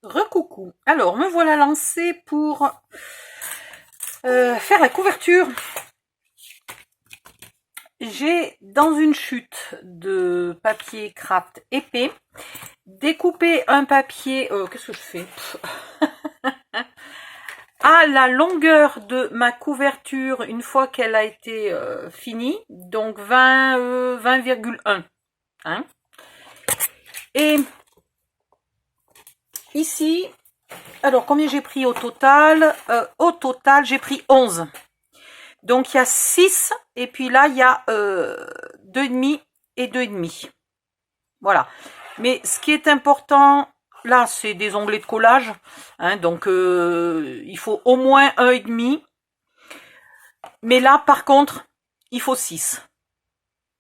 Recoucou. Alors, me voilà lancée pour faire la couverture. J'ai dans une chute de papier craft épais découpé un papier. Qu'est-ce que je fais à la longueur de ma couverture une fois qu'elle a été finie, donc 20,1. Hein. Et ici, alors combien j'ai pris au total? Au total, j'ai pris 11. Donc il y a 6 et puis là il y a 2,5 et 2,5. Voilà. Mais ce qui est important, là c'est des onglets de collage. Hein, donc il faut au moins 1,5. Mais là par contre, il faut 6.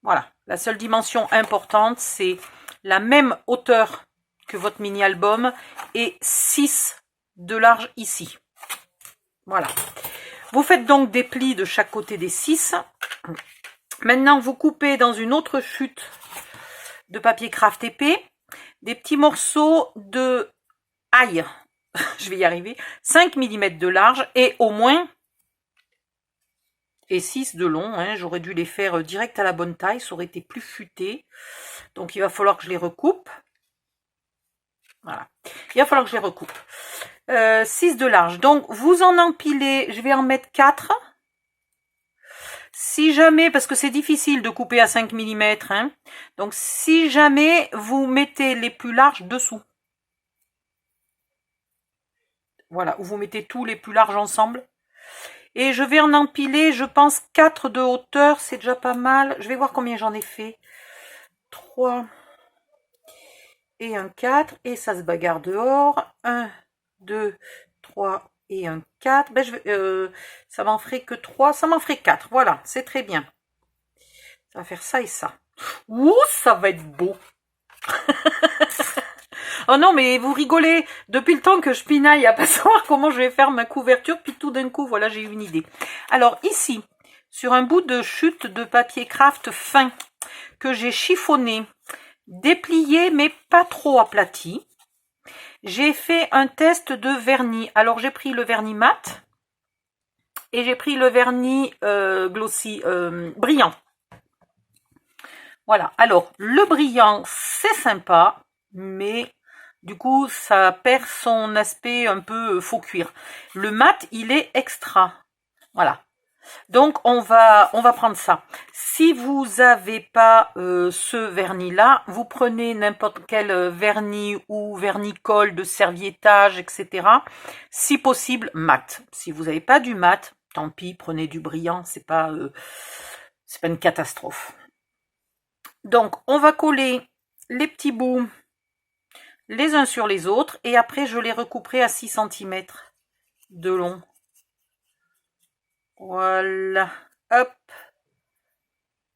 Voilà. La seule dimension importante, c'est la même hauteur que votre mini-album et 6 de large ici. Voilà. Vous faites donc des plis de chaque côté des 6. Maintenant, vous coupez dans une autre chute de papier craft épais des petits morceaux de ail. Je vais y arriver. 5 mm de large et au moins et 6 de long. Hein. J'aurais dû les faire direct à la bonne taille. Ça aurait été plus futé. Donc, il va falloir que je les recoupe. Voilà. Il va falloir que je les recoupe. 6 de large. Donc, vous en empilez. Je vais en mettre 4. Si jamais, parce que c'est difficile de couper à 5 mm, hein, donc si jamais vous mettez les plus larges dessous. Voilà, ou vous mettez tous les plus larges ensemble. Et je vais en empiler, je pense, 4 de hauteur, c'est déjà pas mal. Je vais voir combien j'en ai fait. 3 et un 4, et ça se bagarre dehors. 1, 2, 3 et un 4. Ben, ça m'en ferait que 3, ça m'en ferait 4. Voilà, c'est très bien. Ça va faire ça et ça. Ouh, ça va être beau. Oh non, mais vous rigolez. Depuis le temps que je pinaille à pas savoir comment je vais faire ma couverture, puis tout d'un coup, voilà, j'ai eu une idée. Alors ici, sur un bout de chute de papier craft fin que j'ai chiffonné, déplié mais pas trop aplati, j'ai fait un test de vernis. Alors j'ai pris le vernis mat et j'ai pris le vernis glossy brillant. Voilà, alors le brillant c'est sympa, mais du coup ça perd son aspect un peu faux cuir. Le mat il est extra, voilà. Donc on va prendre ça. Si vous n'avez pas ce vernis là, vous prenez n'importe quel vernis ou vernis-colle de serviettage, etc. Si possible mat. Si vous n'avez pas du mat, tant pis, prenez du brillant, c'est pas une catastrophe. Donc, on va coller les petits bouts les uns sur les autres et après, je les recouperai à 6 cm de long. Voilà. Hop.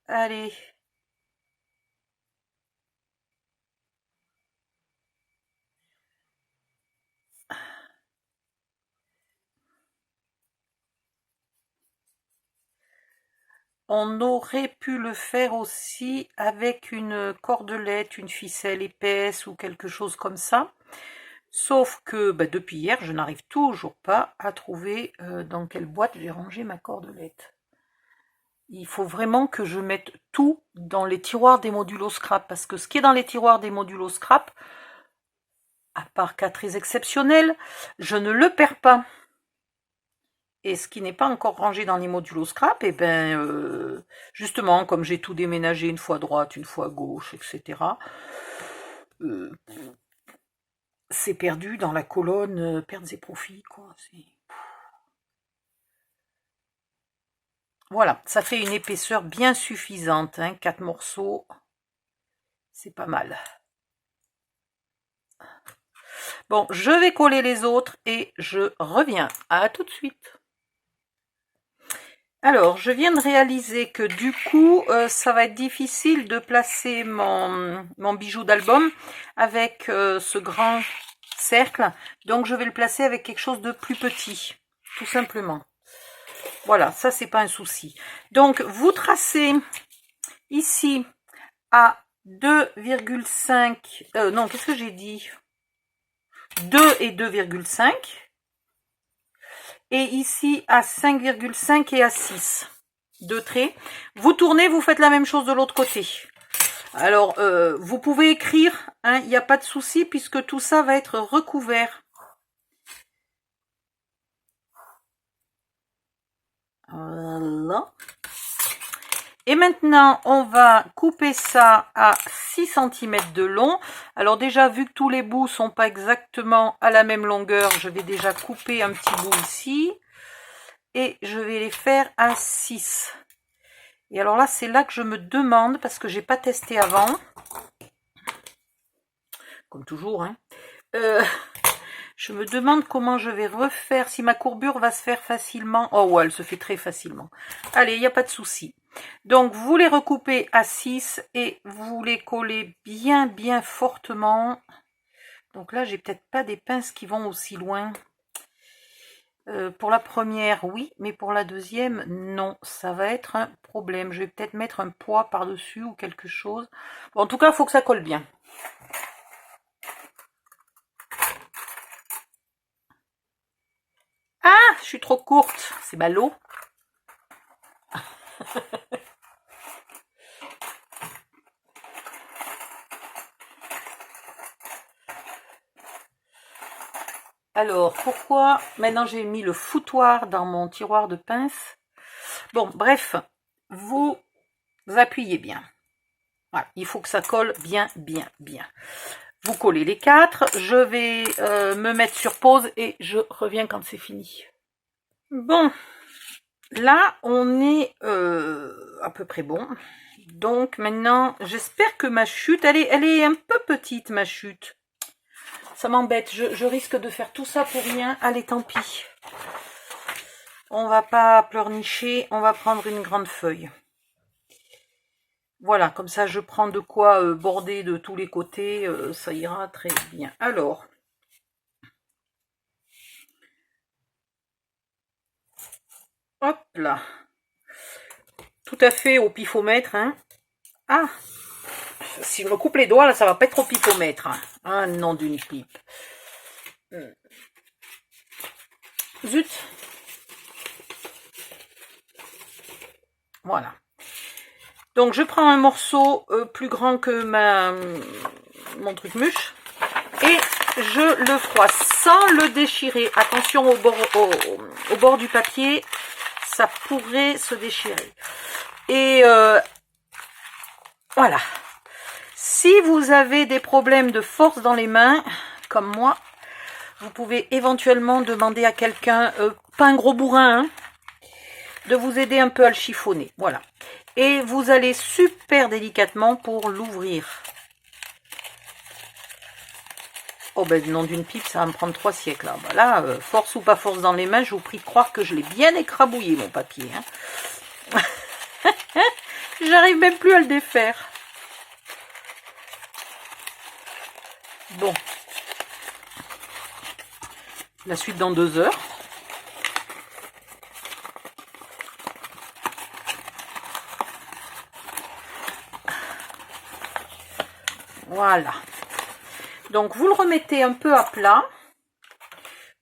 Allez. On aurait pu le faire aussi avec une cordelette, une ficelle épaisse ou quelque chose comme ça. Sauf que depuis hier, je n'arrive toujours pas à trouver dans quelle boîte j'ai rangé ma cordelette. Il faut vraiment que je mette tout dans les tiroirs des modulos scrap. Parce que ce qui est dans les tiroirs des modulos scrap, à part cas très exceptionnels, je ne le perds pas. Et ce qui n'est pas encore rangé dans les modulos scrap, et justement, comme j'ai tout déménagé une fois à droite, une fois à gauche, etc., c'est perdu dans la colonne pertes et profits, quoi. Voilà, ça fait une épaisseur bien suffisante, hein, 4 morceaux, c'est pas mal. Bon, je vais coller les autres et je reviens. À tout de suite. Alors, je viens de réaliser que du coup, ça va être difficile de placer mon bijou d'album avec ce grand cercle. Donc, je vais le placer avec quelque chose de plus petit, tout simplement. Voilà, ça, c'est pas un souci. Donc, vous tracez ici à 2,5... non, qu'est-ce que j'ai dit ? 2 et 2,5. Et ici à 5,5 et à 6. 2 traits. Vous tournez, vous faites la même chose de l'autre côté. Alors, vous pouvez écrire, hein, il n'y a pas de souci puisque tout ça va être recouvert. Voilà. Et maintenant, on va couper ça à 6 cm de long. Alors déjà, vu que tous les bouts sont pas exactement à la même longueur, je vais déjà couper un petit bout ici. Et je vais les faire à 6. Et alors là, c'est là que je me demande, parce que j'ai pas testé avant. Comme toujours, hein. Je me demande comment je vais refaire, si ma courbure va se faire facilement. Oh ouais, elle se fait très facilement. Allez, il n'y a pas de souci. Donc, vous les recoupez à 6 et vous les collez bien, bien fortement. Donc là, j'ai peut-être pas des pinces qui vont aussi loin. Pour la première, oui, mais pour la deuxième, non. Ça va être un problème. Je vais peut-être mettre un poids par-dessus ou quelque chose. Bon, en tout cas, il faut que ça colle bien. Ah, je suis trop courte. C'est ballot. Alors, pourquoi maintenant j'ai mis le foutoir dans mon tiroir de pince? Bon, bref, vous appuyez bien. Voilà, il faut que ça colle bien, bien, bien. Vous collez les 4. Je vais me mettre sur pause et je reviens quand c'est fini. Bon, là, on est à peu près bon. Donc maintenant, j'espère que ma chute, elle est un peu petite, ma chute. Ça m'embête, je risque de faire tout ça pour rien. Allez, tant pis. On va pas pleurnicher, on va prendre une grande feuille. Voilà, comme ça je prends de quoi border de tous les côtés, ça ira très bien. Alors, hop là. Tout à fait au pifomètre, hein. Ah, si je me coupe les doigts, là, ça va pas être au pifomètre. Hein. Ah, nom d'une pipe. Zut. Voilà. Donc, je prends un morceau plus grand que mon truc mûche et je le froisse sans le déchirer. Attention au bord du papier, ça pourrait se déchirer. Et voilà. Si vous avez des problèmes de force dans les mains, comme moi, vous pouvez éventuellement demander à quelqu'un, pas un gros bourrin, hein, de vous aider un peu à le chiffonner. Voilà. Et vous allez super délicatement pour l'ouvrir. Oh ben, nom d'une pipe, ça va me prendre 3 siècles. Là, bah, là force ou pas force dans les mains, je vous prie de croire que je l'ai bien écrabouillé, mon papier. Hein. J'arrive même plus à le défaire. Bon. La suite dans 2 heures. Voilà. Donc, vous le remettez un peu à plat.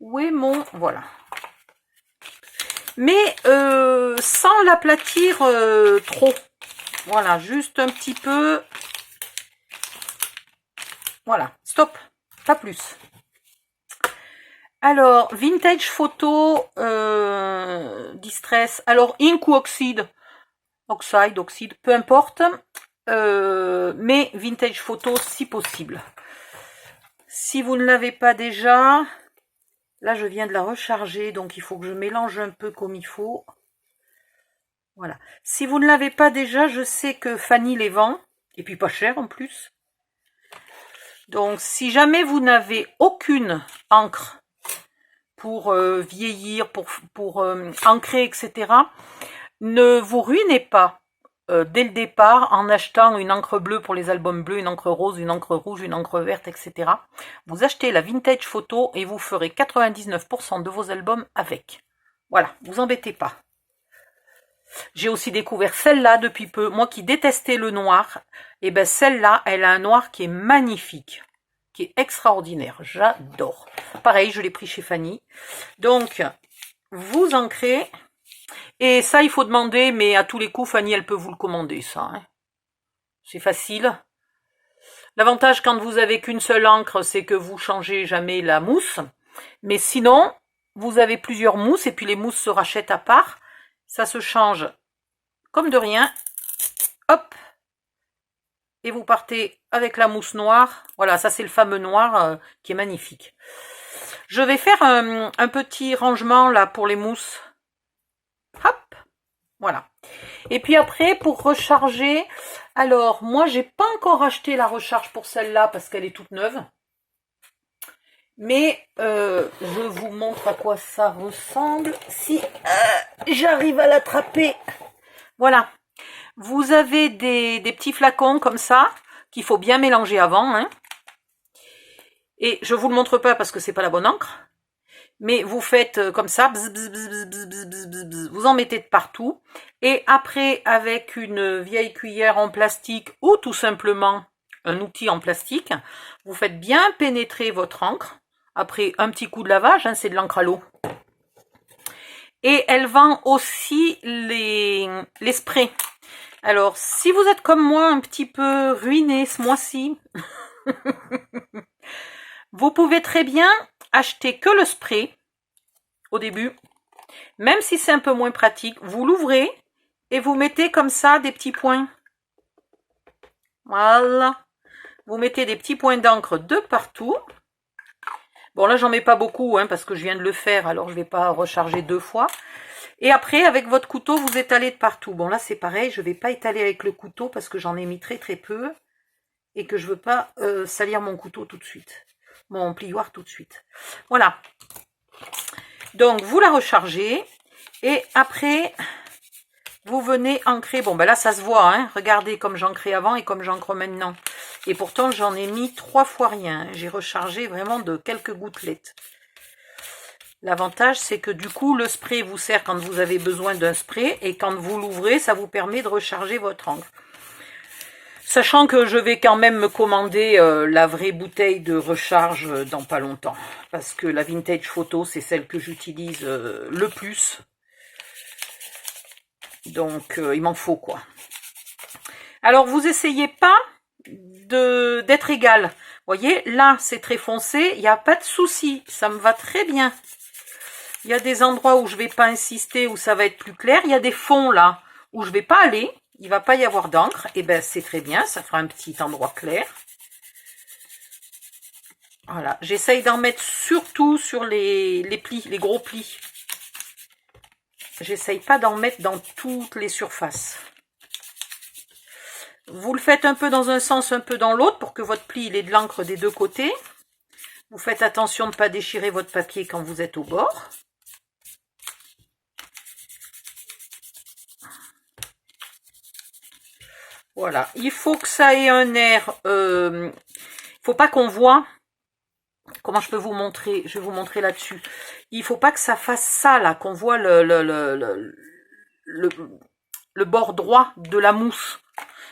Où est mon... Voilà. Mais sans l'aplatir trop. Voilà, juste un petit peu. Voilà, stop. Pas plus. Alors, vintage photo distress. Alors, ink ou oxyde, peu importe. Mais vintage photo si possible. Si vous ne l'avez pas déjà, là je viens de la recharger, donc il faut que je mélange un peu comme il faut. Voilà. Si vous ne l'avez pas déjà, je sais que Fanny les vend, et puis pas cher en plus. Donc si jamais vous n'avez aucune encre pour vieillir, pour ancrer, etc., ne vous ruinez pas dès le départ en achetant une encre bleue pour les albums bleus, une encre rose, une encre rouge, une encre verte, etc. Vous achetez la vintage photo et vous ferez 99% de vos albums avec. Voilà, vous embêtez pas. J'ai aussi découvert celle-là depuis peu. Moi qui détestais le noir, et ben celle-là, elle a un noir qui est magnifique. qui est extraordinaire. J'adore. Pareil, je l'ai pris chez Fanny. Donc, vous ancrez. Et ça, il faut demander, mais à tous les coups, Fanny, elle peut vous le commander, ça. Hein. C'est facile. L'avantage quand vous avez qu'une seule encre, c'est que vous changez jamais la mousse. Mais sinon, vous avez plusieurs mousses et puis les mousses se rachètent à part. Ça se change comme de rien. Hop. Et vous partez avec la mousse noire. Voilà, ça c'est le fameux noir qui est magnifique. Je vais faire un petit rangement là pour les mousses. Hop. Voilà. Et puis après, pour recharger, alors moi j'ai pas encore acheté la recharge pour celle-là parce qu'elle est toute neuve. Mais je vous montre à quoi ça ressemble. Si j'arrive à l'attraper. Voilà. Vous avez des petits flacons comme ça, qu'il faut bien mélanger avant. Hein. Et je vous le montre pas parce que c'est pas la bonne encre. Mais vous faites comme ça, bzz, bzz, bzz, bzz, bzz, bzz, bzz, vous en mettez de partout. Et après, avec une vieille cuillère en plastique ou tout simplement un outil en plastique, vous faites bien pénétrer votre encre. Après un petit coup de lavage, hein, c'est de l'encre à l'eau. Et elle vend aussi les sprays. Alors, si vous êtes comme moi un petit peu ruiné ce mois-ci, vous pouvez très bien acheter que le spray au début, même si c'est un peu moins pratique. Vous l'ouvrez et vous mettez comme ça des petits points. Voilà. Vous mettez des petits points d'encre de partout. Bon, là, j'en mets pas beaucoup hein, parce que je viens de le faire, alors je vais pas recharger 2 fois. Et après, avec votre couteau, vous étalez de partout. Bon, là, c'est pareil, je vais pas étaler avec le couteau parce que j'en ai mis très peu et que je veux pas salir mon couteau tout de suite. Mon plioir tout de suite. Voilà. Donc, vous la rechargez et après, vous venez ancrer. Bon, ben là, ça se voit. Hein. Regardez comme j'ancrais avant et comme j'ancre maintenant. Et pourtant, j'en ai mis 3 fois rien. Hein. J'ai rechargé vraiment de quelques gouttelettes. L'avantage, c'est que du coup, le spray vous sert quand vous avez besoin d'un spray. Et quand vous l'ouvrez, ça vous permet de recharger votre encre. Sachant que je vais quand même me commander la vraie bouteille de recharge dans pas longtemps. Parce que la Vintage Photo, c'est celle que j'utilise le plus. Donc, il m'en faut quoi. Alors, vous essayez pas d'être égal. Vous voyez, là, c'est très foncé. Il n'y a pas de souci. Ça me va très bien. Il y a des endroits où je vais pas insister, où ça va être plus clair. Il y a des fonds là où je vais pas aller. Il va pas y avoir d'encre. Et ben c'est très bien. Ça fera un petit endroit clair. Voilà. J'essaye d'en mettre surtout sur les plis, les gros plis. J'essaye pas d'en mettre dans toutes les surfaces. Vous le faites un peu dans un sens, un peu dans l'autre pour que votre pli il ait de l'encre des deux côtés. Vous faites attention de ne pas déchirer votre papier quand vous êtes au bord. Voilà, il faut que ça ait un air, il faut pas qu'on voit, comment je peux vous montrer, je vais vous montrer là-dessus, il faut pas que ça fasse ça là, qu'on voit le bord droit de la mousse,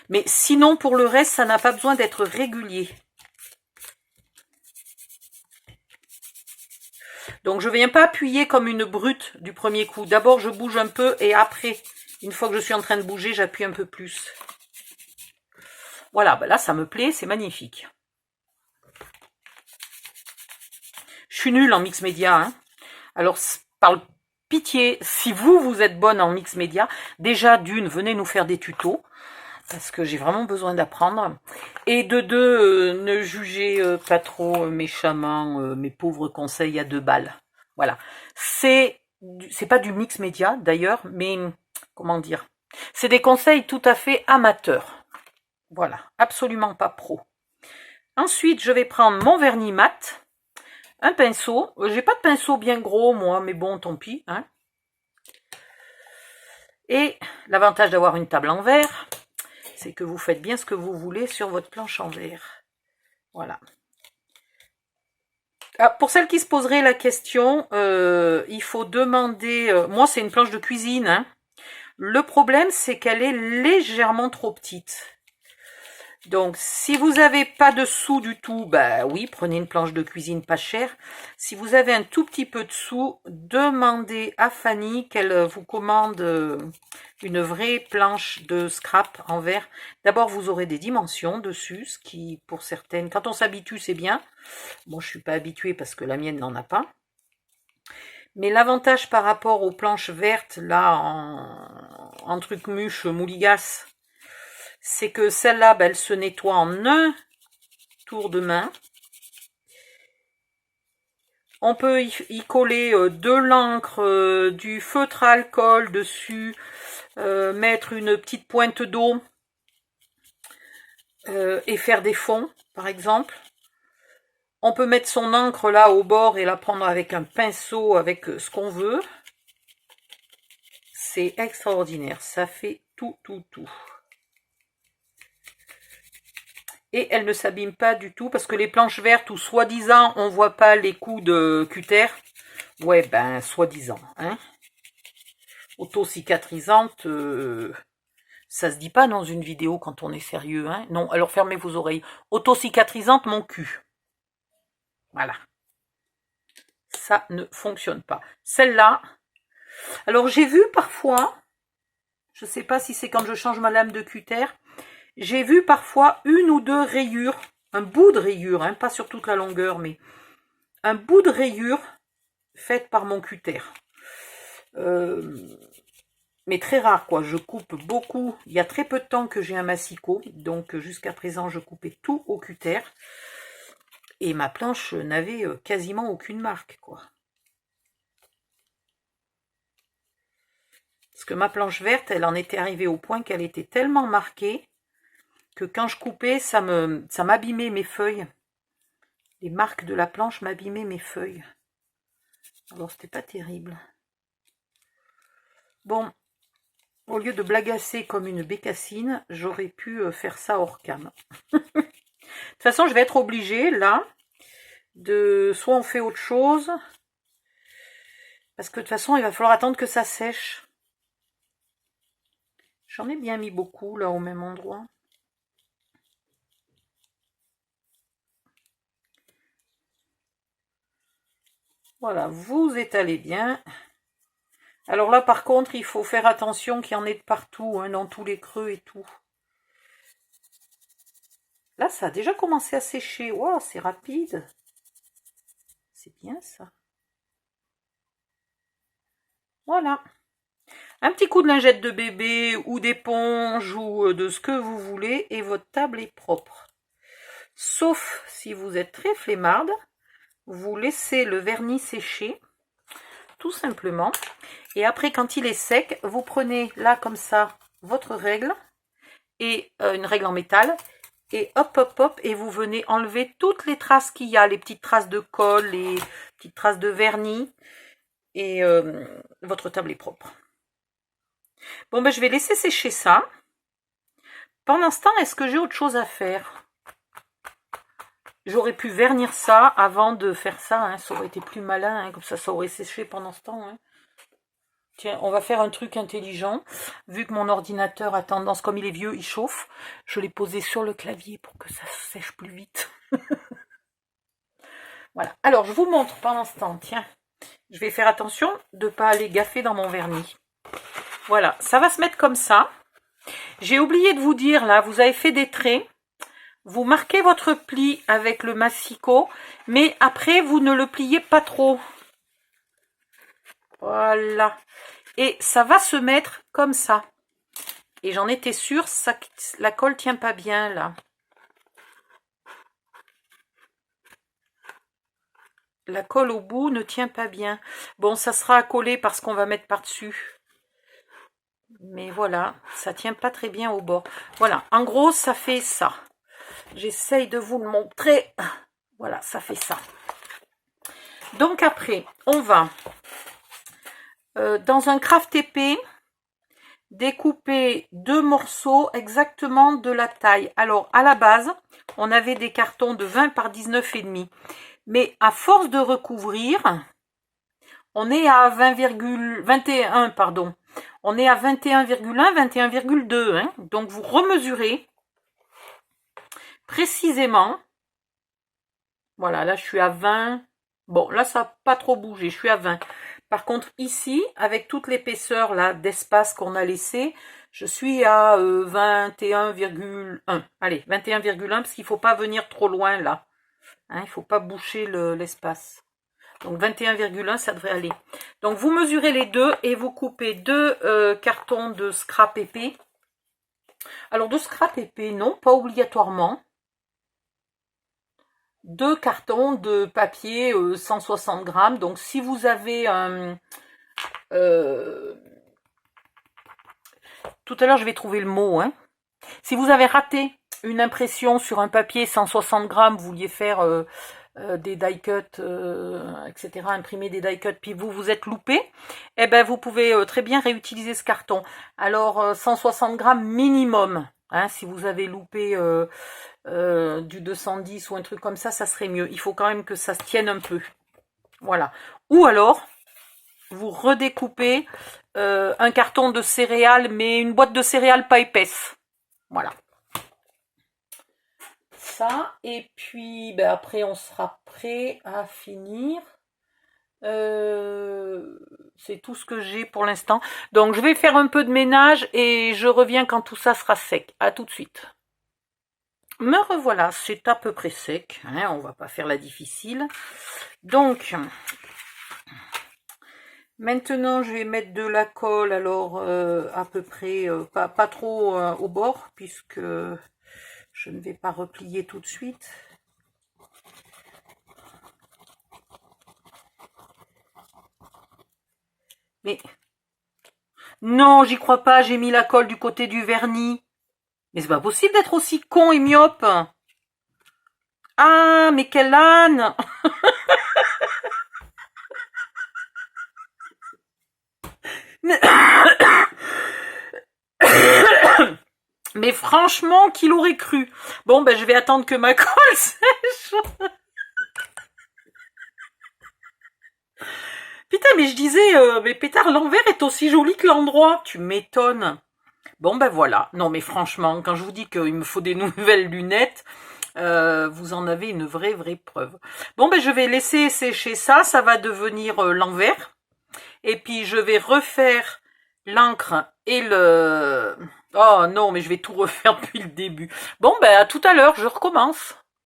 mais sinon pour le reste, ça n'a pas besoin d'être régulier. Donc je ne viens pas appuyer comme une brute du premier coup, d'abord je bouge un peu et après, une fois que je suis en train de bouger, j'appuie un peu plus. Voilà, ben là, ça me plaît, c'est magnifique. Je suis nulle en mix média. Hein. Alors, par pitié, si vous êtes bonne en mix média, déjà, d'une, venez nous faire des tutos, parce que j'ai vraiment besoin d'apprendre. Et de deux, ne jugez pas trop méchamment mes pauvres conseils à 2 balles. Voilà. C'est pas du mix média, d'ailleurs, mais, comment dire, c'est des conseils tout à fait amateurs. Voilà, absolument pas pro. Ensuite, je vais prendre mon vernis mat, un pinceau. J'ai pas de pinceau bien gros, moi, mais bon, tant pis. Hein. Et l'avantage d'avoir une table en verre, c'est que vous faites bien ce que vous voulez sur votre planche en verre. Voilà. Ah, pour celles qui se poseraient la question, il faut demander... moi, c'est une planche de cuisine. Hein. Le problème, c'est qu'elle est légèrement trop petite. Donc, si vous n'avez pas de sous du tout, bah oui, prenez une planche de cuisine pas chère. Si vous avez un tout petit peu de sous, demandez à Fanny qu'elle vous commande une vraie planche de scrap en verre. D'abord, vous aurez des dimensions dessus, ce qui, pour certaines, quand on s'habitue, c'est bien. Bon, je suis pas habituée parce que la mienne n'en a pas. Mais l'avantage par rapport aux planches vertes, là, en truc mûche, mouligas, c'est que celle-là, ben, elle se nettoie en un tour de main. On peut y coller de l'encre, du feutre à alcool dessus, mettre une petite pointe d'eau et faire des fonds, par exemple. On peut mettre son encre là au bord et la prendre avec un pinceau, avec ce qu'on veut. C'est extraordinaire, ça fait tout. Et elle ne s'abîme pas du tout parce que les planches vertes où soi-disant on voit pas les coups de cutter, ouais ben soi-disant, hein. Auto-cicatrisante, ça se dit pas dans une vidéo quand on est sérieux, hein. Non, alors fermez vos oreilles. Auto-cicatrisante mon cul. Voilà. Ça ne fonctionne pas. Celle-là, alors j'ai vu parfois, je sais pas si c'est quand je change ma lame de cutter, j'ai vu parfois une ou deux rayures, un bout de rayure, hein, pas sur toute la longueur, mais un bout de rayure faite par mon cutter. Mais très rare, quoi. Je coupe beaucoup. Il y a très peu de temps que j'ai un massicot, donc jusqu'à présent, je coupais tout au cutter. Et ma planche n'avait quasiment aucune marque, quoi. Parce que ma planche verte, elle en était arrivée au point qu'elle était tellement marquée que quand je coupais, ça m'abîmait mes feuilles. Les marques de la planche m'abîmaient mes feuilles. Alors, c'était pas terrible. Bon, au lieu de blagasser comme une bécassine, j'aurais pu faire ça hors cam. De toute façon, je vais être obligée, là, soit on fait autre chose, parce que de toute façon, il va falloir attendre que ça sèche. J'en ai bien mis beaucoup, là, au même endroit. Voilà, vous étalez bien. Alors là, par contre, il faut faire attention qu'il y en ait de partout, hein, dans tous les creux et tout. Là, ça a déjà commencé à sécher. Wow, c'est rapide. C'est bien, ça. Voilà. Un petit coup de lingette de bébé ou d'éponge ou de ce que vous voulez et votre table est propre. Sauf si vous êtes très flemmarde, vous laissez le vernis sécher, tout simplement. Et après, quand il est sec, vous prenez là, comme ça, votre règle, et une règle en métal, et hop, et vous venez enlever toutes les traces qu'il y a, les petites traces de colle, les petites traces de vernis, et votre table est propre. Bon, ben je vais laisser sécher ça. Pendant ce temps, est-ce que j'ai autre chose à faire? J'aurais pu vernir ça avant de faire ça, hein. Ça aurait été plus malin, hein. Comme ça aurait séché pendant ce temps, hein. Tiens, on va faire un truc intelligent. Vu que mon ordinateur a tendance, comme il est vieux, il chauffe, je l'ai posé sur le clavier pour que ça sèche plus vite. Voilà. Alors, je vous montre pendant ce temps. Tiens, je vais faire attention de ne pas aller gaffer dans mon vernis. Voilà, ça va se mettre comme ça. J'ai oublié de vous dire, là, vous avez fait des traits. Vous marquez votre pli avec le massicot, mais après, vous ne le pliez pas trop. Voilà. Et ça va se mettre comme ça. Et j'en étais sûre, la colle tient pas bien, là. La colle au bout ne tient pas bien. Bon, ça sera à coller parce qu'on va mettre par-dessus. Mais voilà, ça tient pas très bien au bord. Voilà, en gros, ça fait ça. J'essaye de vous le montrer. Voilà, ça fait ça. Donc après, on va dans un craft épais découper 2 morceaux exactement de la taille. Alors, à la base, on avait des cartons de 20 par 19,5. Mais à force de recouvrir, on est à 21, pardon. On est à 21,1, 21,2. Hein. Donc, vous remesurez. précisément. Voilà, là je suis à 20. Bon, là ça n'a pas trop bougé, je suis à 20. Par contre ici, avec toute l'épaisseur là d'espace qu'on a laissé, je suis à 21,1. Allez, 21,1 parce qu'il ne faut pas venir trop loin là. Hein, il ne faut pas boucher l'espace. Donc 21,1 ça devrait aller. Donc vous mesurez les deux et vous coupez deux cartons de scrap épais. Alors de scrap épais, non, pas obligatoirement. Deux cartons de papier 160 grammes. Donc si vous avez un... tout à l'heure je vais trouver le mot. Hein. Si vous avez raté une impression sur un papier 160 grammes, vous vouliez faire des die cuts, etc., imprimer des die cuts, puis vous êtes loupé, eh ben vous pouvez très bien réutiliser ce carton. Alors 160 grammes minimum. Hein, si vous avez loupé du 210 ou un truc comme ça serait mieux. Il faut quand même que ça se tienne un peu. Voilà. Ou alors, vous redécoupez un carton de céréales, mais une boîte de céréales pas épaisse. Voilà. Ça, et puis ben après on sera prêt à finir. C'est tout ce que j'ai pour l'instant. Donc je vais faire un peu de ménage et je reviens quand tout ça sera sec. À tout de suite. Me revoilà, c'est à peu près sec, hein, on va pas faire la difficile. Donc, maintenant je vais mettre de la colle, alors à peu près, pas trop au bord, puisque je ne vais pas replier tout de suite. Mais, non, j'y crois pas, j'ai mis la colle du côté du vernis. Mais c'est pas possible d'être aussi con et myope. Ah, mais quel âne. Mais franchement, qui l'aurait cru? Bon, ben je vais attendre que ma colle sèche. Putain, mais je disais, mais pétard, l'envers est aussi joli que l'endroit. Tu m'étonnes. Bon, ben voilà. Non, mais franchement, quand je vous dis qu'il me faut des nouvelles lunettes, vous en avez une vraie preuve. Bon, ben je vais laisser sécher ça. Ça va devenir l'envers. Et puis, je vais refaire l'encre et le... Oh non, mais je vais tout refaire depuis le début. Bon, ben à tout à l'heure, je recommence.